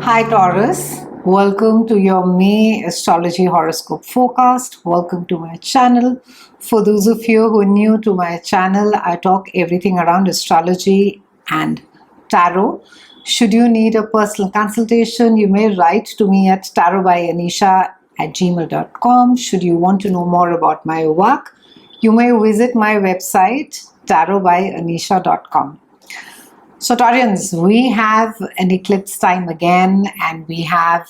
Hi Taurus, welcome to your May Astrology Horoscope forecast. Welcome to my channel. For those of you who are new to my channel, I talk everything around astrology and tarot. Should you need a personal consultation, you may write to me at tarotbyanisha@gmail.com. Should you want to know more about my work, you may visit my website tarotbyanisha.com. So Taurians, we have an eclipse time again, and we have,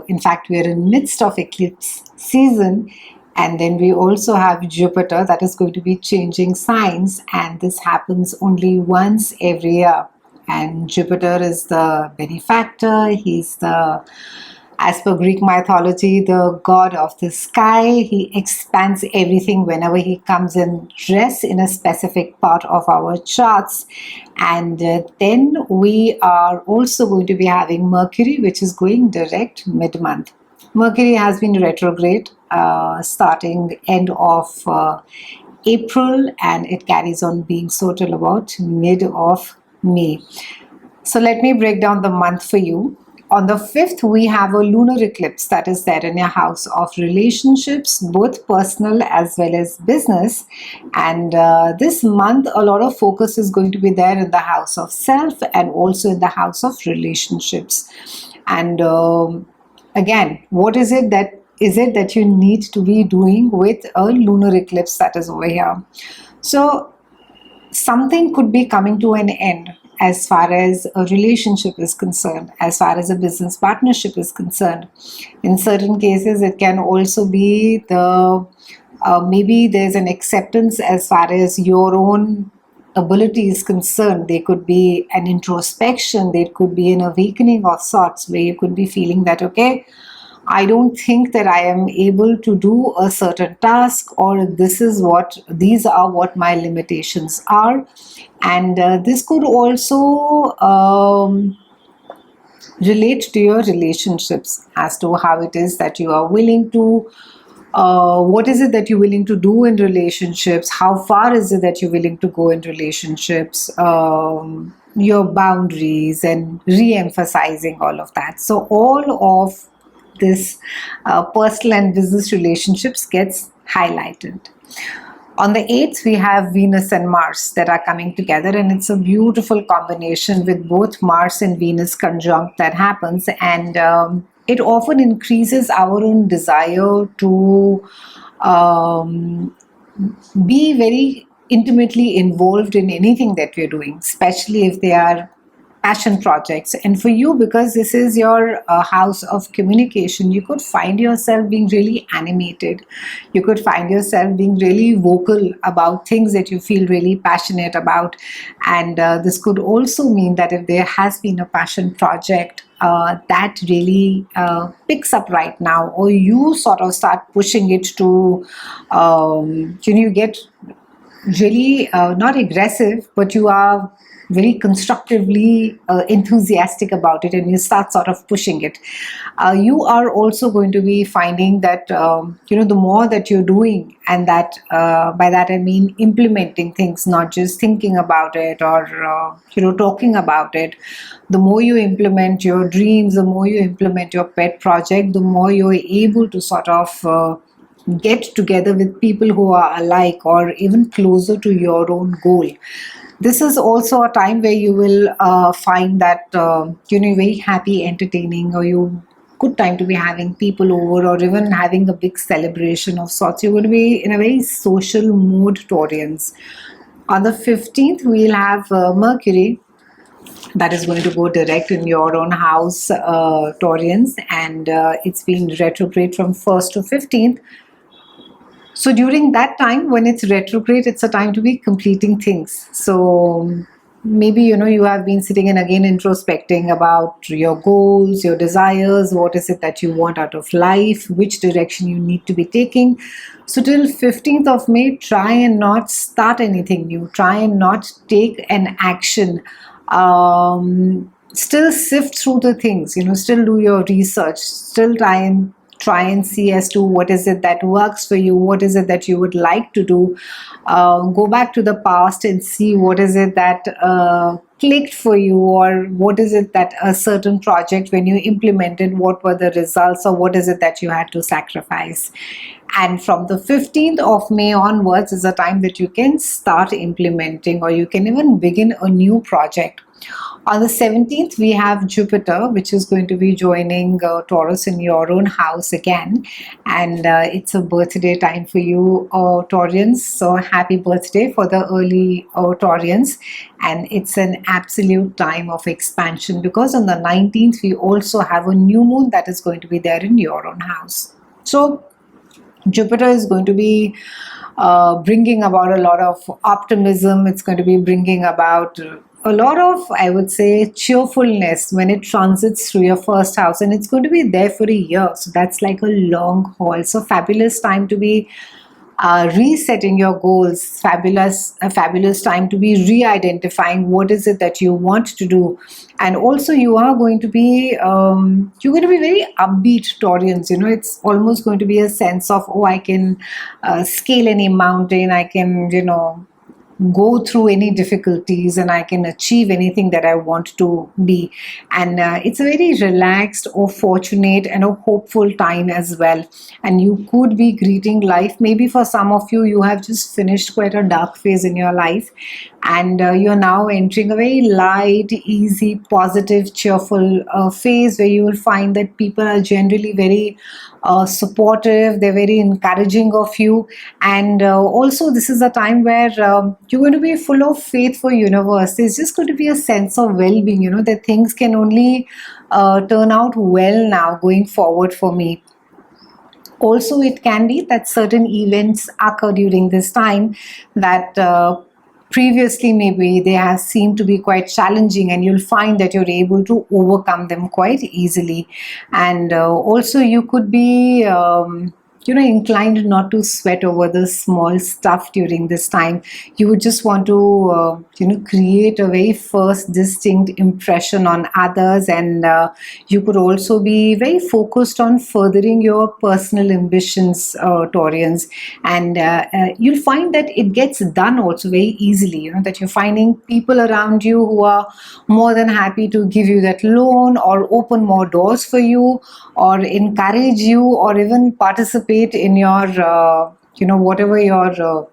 in fact, we are in midst of eclipse season, and then we also have Jupiter that is going to be changing signs, and this happens only once every year. And Jupiter is the benefactor. He's the, as per Greek mythology, the god of the sky. He expands everything whenever he comes and rests in a specific part of our charts. And then we are also going to be having Mercury, which is going direct mid-month. Mercury has been retrograde starting end of April, and it carries on being so till about mid of May. So let me break down the month for you. On the 5th, we have a lunar eclipse that is there in your house of relationships, both personal as well as business. And this month, a lot of focus is going to be there in the house of self and also in the house of relationships. And again, what is it that you need to be doing with a lunar eclipse that is over here? So something could be coming to an end as far as a relationship is concerned, as far as a business partnership is concerned. In certain cases, it can also be the maybe there's an acceptance as far as your own ability is concerned. There could be an introspection, there could be an awakening of sorts where you could be feeling that, okay, I don't think that I am able to do a certain task, or these are what my limitations are. And this could also relate to your relationships as to how it is that you are willing to what is it that you're willing to do in relationships, how far is it that you're willing to go in relationships, your boundaries, and re-emphasizing all of that. So all of this personal and business relationships gets highlighted. On the 8th, we have Venus and Mars that are coming together, and it's a beautiful combination with both Mars and Venus conjunct that happens, and it often increases our own desire to be very intimately involved in anything that we're doing, especially if they are passion projects. And for you, because this is your house of communication, you could find yourself being really animated. You could find yourself being really vocal about things that you feel really passionate about. And this could also mean that if there has been a passion project that really picks up right now, or you sort of start pushing it to, you get really not aggressive, but you are very constructively enthusiastic about it, and you start sort of pushing it. You are also going to be finding that the more that you're doing, and that by that I mean implementing things, not just thinking about it or talking about it. The more you implement your dreams, the more you implement your pet project, the more you're able to sort of get together with people who are alike or even closer to your own goal. This is also a time where you will find that very happy, entertaining, or good time to be having people over, or even having a big celebration of sorts. You're going to be in a very social mood, Taurians. On the 15th, we'll have Mercury that is going to go direct in your own house, Taurians, and it's been retrograde from 1st to 15th. So during that time, when it's retrograde, it's a time to be completing things. So maybe, you have been sitting and again introspecting about your goals, your desires, what is it that you want out of life, which direction you need to be taking. So till 15th of May, try and not start anything new. Try and not take an action. Still sift through the things, still do your research, still try and see as to what is it that works for you, what is it that you would like to do. Go back to the past and see what is it that clicked for you, or what is it that a certain project, when you implemented, what were the results, or what is it that you had to sacrifice. And from the 15th of May onwards is a time that you can start implementing, or you can even begin a new project. On the 17th, we have Jupiter, which is going to be joining Taurus in your own house again. And it's a birthday time for you, Taurians. So happy birthday for the early Taurians. And it's an absolute time of expansion, because on the 19th, we also have a new moon that is going to be there in your own house. So Jupiter is going to be bringing about a lot of optimism. It's going to be bringing about a lot of, I would say, cheerfulness when it transits through your first house, and it's going to be there for a year. So that's like a long haul. So fabulous time to be resetting your goals. A fabulous time to be re-identifying what is it that you want to do. And also you are going to be you're going to be very upbeat, Taurians. It's almost going to be a sense of, oh, I can scale any mountain, I can go through any difficulties, and I can achieve anything that I want to be. And it's a very relaxed or fortunate and a hopeful time as well. And you could be greeting life. Maybe for some of you, you have just finished quite a dark phase in your life, and you're now entering a very light, easy, positive, cheerful phase where you will find that people are generally very supportive. They're very encouraging of you. And also this is a time where you're going to be full of faith for universe. There's just going to be a sense of well-being, that things can only turn out well now going forward for me. Also, it can be that certain events occur during this time that previously maybe they have seemed to be quite challenging, and you'll find that you're able to overcome them quite easily. And also you could be inclined not to sweat over the small stuff during this time. You would just want to create a very first distinct impression on others, and you could also be very focused on furthering your personal ambitions, Taurians. And you'll find that it gets done also very easily, that you're finding people around you who are more than happy to give you that loan, or open more doors for you, or encourage you, or even participate in your whatever your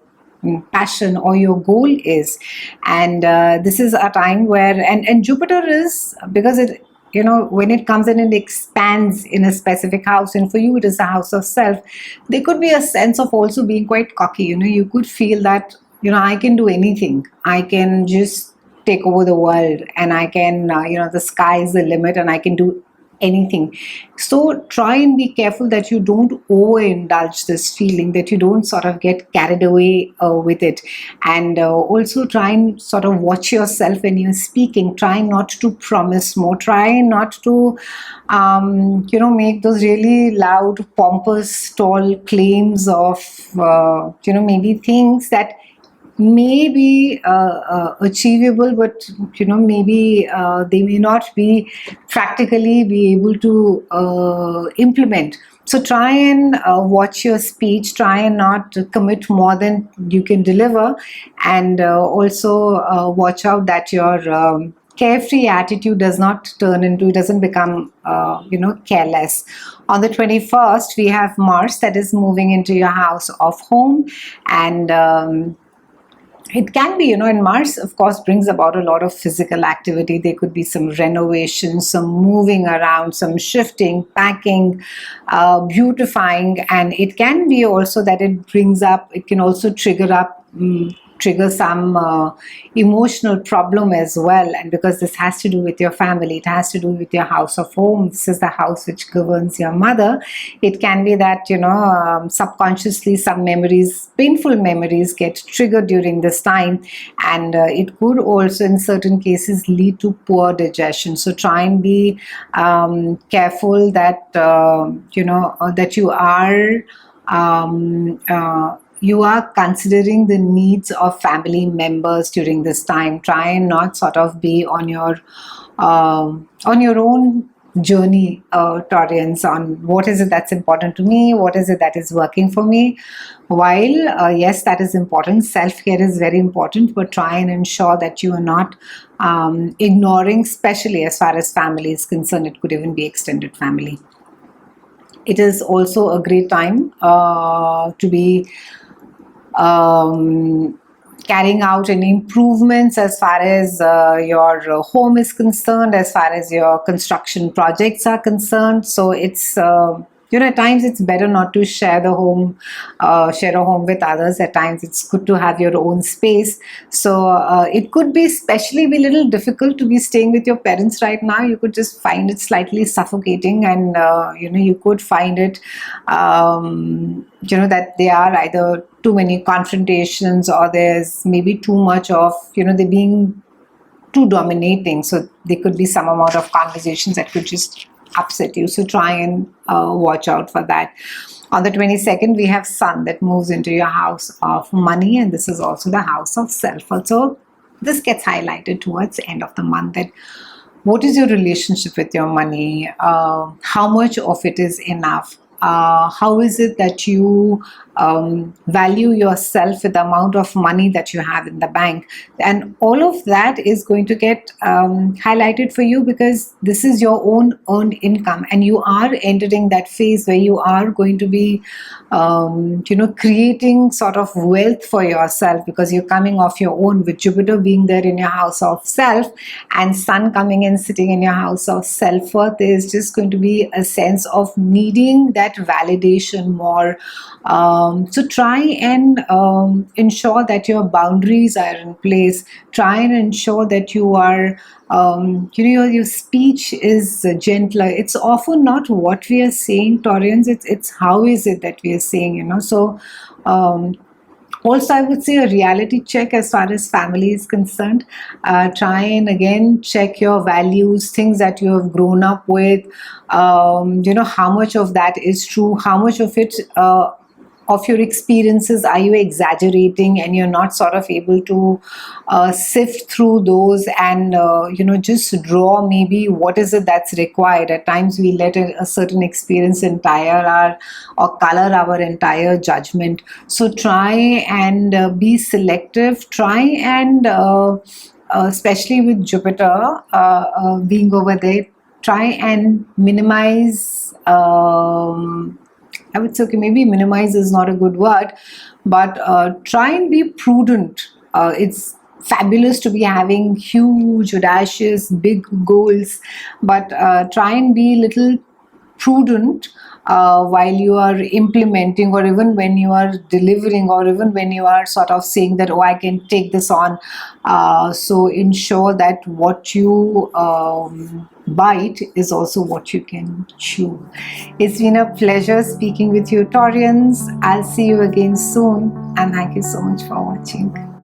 passion or your goal is. And this is a time where and Jupiter is, because it when it comes in and expands in a specific house, and for you it is a house of self, there could be a sense of also being quite cocky. You could feel that I can do anything, I can just take over the world, and I can the sky is the limit, and I can do anything. So try and be careful that you don't overindulge this feeling, that you don't sort of get carried away with it. And also try and sort of watch yourself when you're speaking. Try not to promise more. Try not to make those really loud, pompous, tall claims of maybe things that may be achievable, but maybe they may not be practically be able to implement. So try and watch your speech. Try and not commit more than you can deliver, and also watch out that your carefree attitude doesn't become careless. On the 21st, we have Mars that is moving into your house of home, and it can be, and Mars, of course, brings about a lot of physical activity. There could be some renovation, some moving around, some shifting, packing, beautifying. And it can be also that it can also trigger some emotional problem as well. And because this has to do with your family, it has to do with your house of home. This is the house which governs your mother. It can be that subconsciously some painful memories get triggered during this time, and it could also in certain cases lead to poor digestion. So try and be careful that that you are considering the needs of family members during this time. Try and not sort of be on your own journey, Taurians, on what is it that's important to me, what is it that is working for me. While yes, that is important, self-care is very important, but try and ensure that you are not ignoring, especially as far as family is concerned. It could even be extended family. It is also a great time to be carrying out any improvements as far as your home is concerned, as far as your construction projects are concerned. So it's at times it's better not to share a home with others. At times it's good to have your own space. So it could be especially be a little difficult to be staying with your parents right now. You could just find it slightly suffocating, and you could find it that they are either too many confrontations, or there's maybe too much of they being too dominating. So there could be some amount of conversations that could just upset you. So try and watch out for that. On the 22nd, we have Sun that moves into your house of money, and this is also the house of self. Also, this gets highlighted towards the end of the month, that what is your relationship with your money? How much of it is enough? How is it that you value yourself with the amount of money that you have in the bank? And all of that is going to get highlighted for you, because this is your own earned income, and you are entering that phase where you are going to be creating sort of wealth for yourself, because you're coming off your own, with Jupiter being there in your house of self and Sun coming in sitting in your house of self-worth. There's just going to be a sense of needing that validation more. So try and ensure that your boundaries are in place. Try and ensure that you are your speech is gentler. It's often not what we are saying, Taurians, it's how is it that we are saying, so also, I would say a reality check as far as family is concerned. Try and again check your values, things that you have grown up with. How much of that is true, how much of it of your experiences are you exaggerating, and you're not sort of able to sift through those and just draw maybe what is it that's required. At times we let a certain experience entire our or color our entire judgment. So try and be selective. Try and especially with Jupiter being over there, try and minimize. I would say, okay, maybe minimize is not a good word, but try and be prudent. It's fabulous to be having huge, audacious, big goals, but try and be a little prudent while you are implementing, or even when you are delivering, or even when you are sort of saying that, oh, I can take this on. So ensure that what you bite is also what you can chew. It's been a pleasure speaking with you, Taurians. I'll see you again soon, and thank you so much for watching.